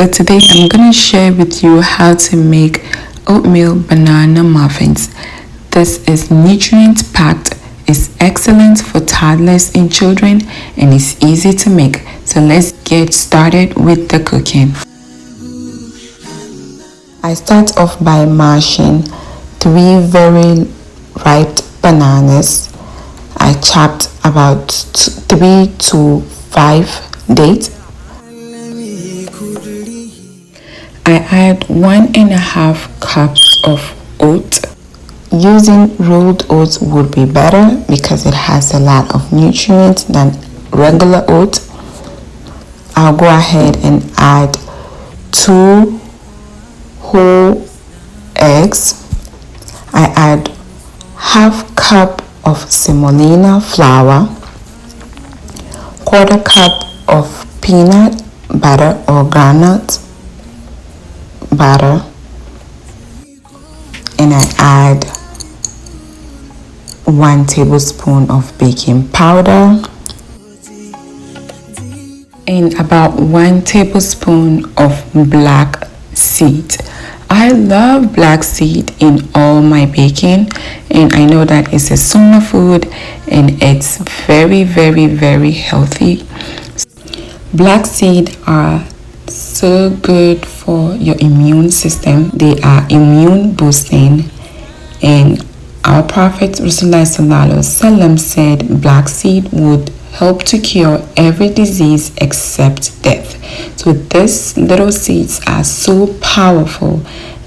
So today I'm going to share with you how to make oatmeal banana muffins. This is nutrient packed, is excellent for toddlers and children, and is easy to make. So let's get started with the cooking. I start off by mashing 3 very ripe bananas. I chopped about 3 to 5 dates. I add 1.5 cups of oats. Using rolled oats would be better because it has a lot of nutrients than regular oats. I'll go ahead and add 2 whole eggs. I add half cup of semolina flour, 1/4 cup of peanut butter or groundnut butter, and I add 1 tablespoon of baking powder and about 1 tablespoon of black seed. I love black seed in all my baking, and I know that it's a summer food and it's very healthy. Black seed are so good for your immune system. They are immune boosting, and our Prophet Rasulullah Sallallahu Alaihi Wasallam said black seed would help to cure every disease except death. So these little seeds are so powerful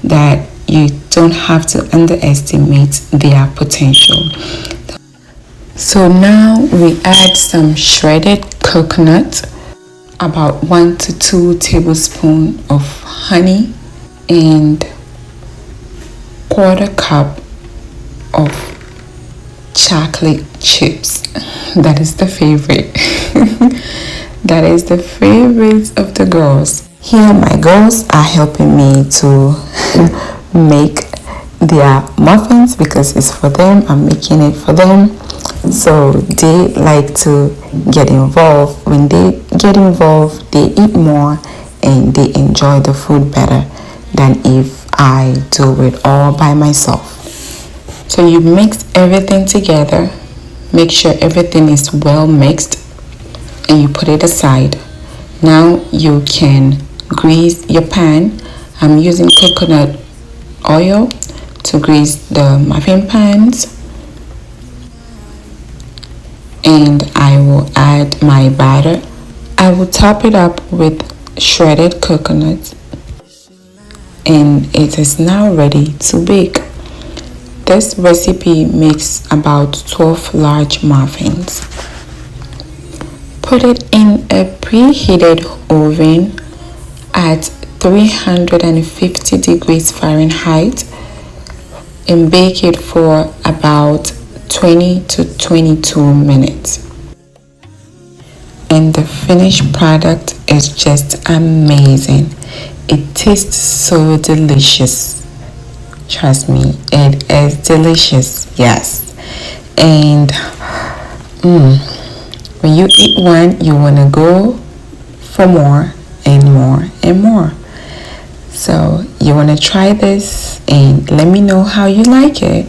that you don't have to underestimate their potential. So now we add some shredded coconut, about 1 to 2 tablespoons of honey, and 1/4 cup of chocolate chips. That is the favorite. That is the favorite of the girls. Here my girls are helping me to make their muffins because it's for them. I'm making it for them. So they like to get involved. When they get involved, they eat more and they enjoy the food better than if I do it all by myself. So you mix everything together. Make sure everything is well mixed and you put it aside. Now you can grease your pan. I'm using coconut oil to grease the muffin pans, and I will add my batter. I will top it up with shredded coconut, and it is now ready to bake. This recipe makes about 12 large muffins. Put it in a preheated oven at 350 degrees Fahrenheit and bake it for about 20 to 22 minutes. And the finished product is just amazing. It tastes so delicious. Trust me, it is delicious, yes. And when you eat one, you want to go for more and more and more. So you want to try this and let me know how you like it.